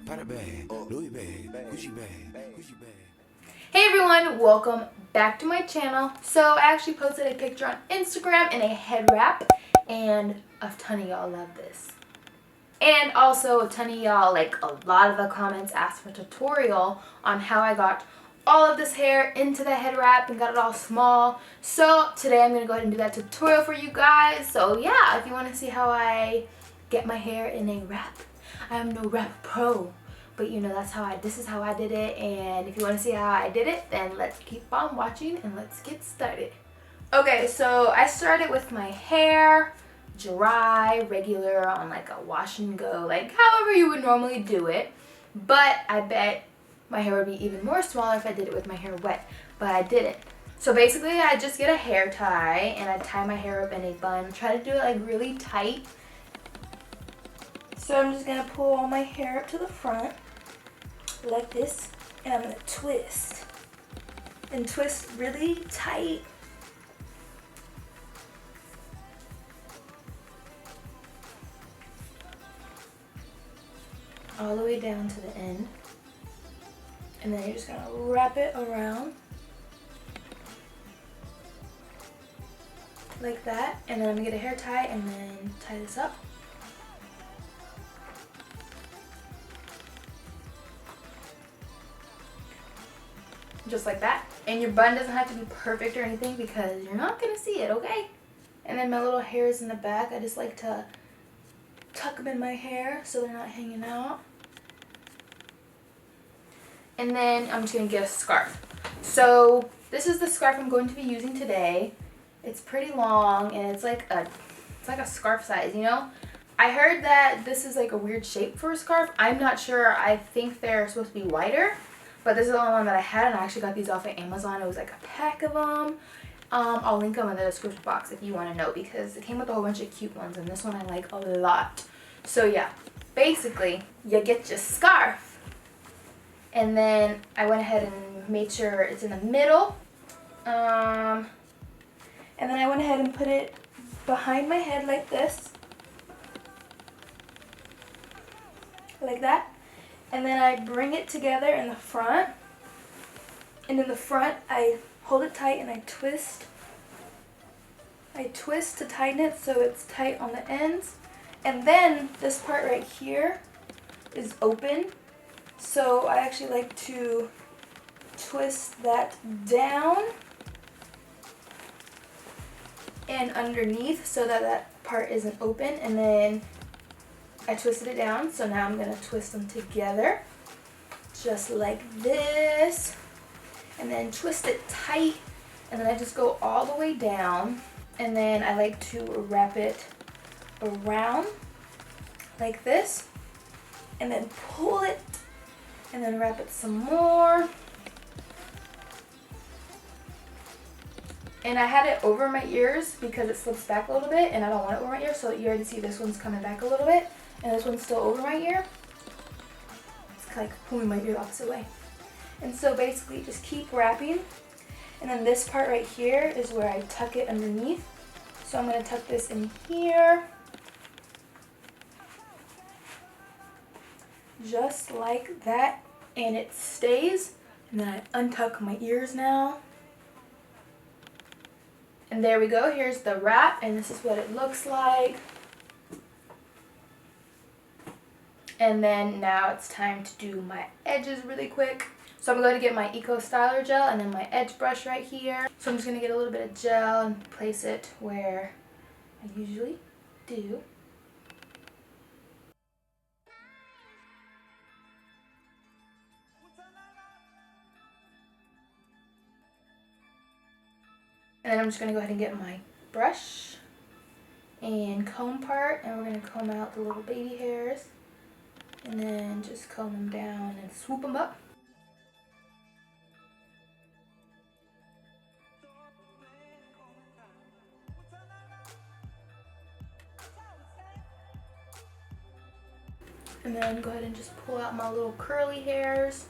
Hey everyone, welcome back to my channel. So I actually posted a picture on Instagram in a head wrap, and a ton of y'all love this. And also a ton of y'all, like a lot of the comments, asked for a tutorial on how I got all of this hair into the head wrap and got it all small. So today I'm going to go ahead and do that tutorial for you guys. So yeah, if you want to see how I get my hair in a wrap, I am no wrap pro. But you know, this is how I did it. And if you want to see how I did it, then let's keep on watching and let's get started. Okay, so I started with my hair dry, regular, on like a wash and go, like however you would normally do it. But I bet my hair would be even more smaller if I did it with my hair wet, but I didn't. So basically I just get a hair tie and I tie my hair up in a bun. Try to do it like really tight. So I'm just gonna pull all my hair up to the front like this, and I'm gonna twist and twist really tight. All the way down to the end. And then you're just gonna wrap it around like that. And then I'm gonna get a hair tie and then tie this up. Just like that. And your bun doesn't have to be perfect or anything because you're not gonna see it, okay? And then my little hairs in the back, I just like to tuck them in my hair so they're not hanging out. And then I'm just going to get a scarf. So this is the scarf I'm going to be using today. It's pretty long and it's like a scarf size, you know? I heard that this is like a weird shape for a scarf. I'm not sure. I think they're supposed to be wider, but this is the only one that I had, and I actually got these off of Amazon. It was like a pack of them. I'll link them in the description box if you want to know, because it came with a whole bunch of cute ones, and this one I like a lot. So yeah, basically you get your scarf. And then I went ahead and made sure it's in the middle. And then I went ahead and put it behind my head like this. Like that. And then I bring it together in the front. And in the front, I hold it tight and I twist. I twist to tighten it so it's tight on the ends. And then this part right here is open. So I actually like to twist that down and underneath so that that part isn't open, and then I twisted it down. So now I'm going to twist them together just like this, and then twist it tight, and then I just go all the way down, and then I like to wrap it around like this, and then pull it, and then wrap it some more. And I had it over my ears because it slips back a little bit, and I don't want it over my ear, so you already see this one's coming back a little bit, and this one's still over my ear. It's like pulling my ear the opposite way. And so basically just keep wrapping, and then this part right here is where I tuck it underneath. So I'm going to tuck this in here. Just like that, and it stays. And then I untuck my ears now. And there we go. Here's the wrap, and this is what it looks like. And then now it's time to do my edges really quick. So I'm going to get my Eco Styler gel and then my edge brush right here. So I'm just going to get a little bit of gel and place it where I usually do. And then I'm just going to go ahead and get my brush and comb part, and we're going to comb out the little baby hairs, and then just comb them down and swoop them up. And then go ahead and just pull out my little curly hairs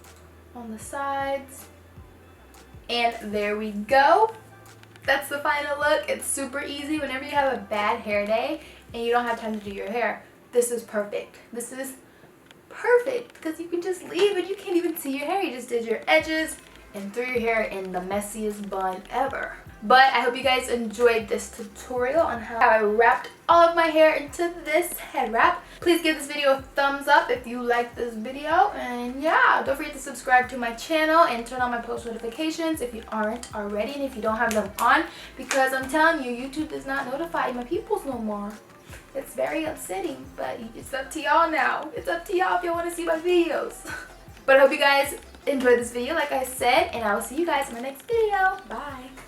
on the sides. And there we go. That's the final look. It's super easy. Whenever you have a bad hair day and you don't have time to do your hair, this is perfect. This is perfect because you can just leave and you can't even see your hair. You just did your edges and threw your hair in the messiest bun ever. But I hope you guys enjoyed this tutorial on how I wrapped all of my hair into this head wrap. Please give this video a thumbs up if you like this video. And yeah, don't forget to subscribe to my channel and turn on my post notifications if you aren't already and if you don't have them on, because I'm telling you, YouTube does not notify my peoples no more. It's very upsetting, but it's up to y'all now. It's up to y'all if y'all want to see my videos. But I hope you guys enjoyed this video like I said, and I will see you guys in my next video. Bye.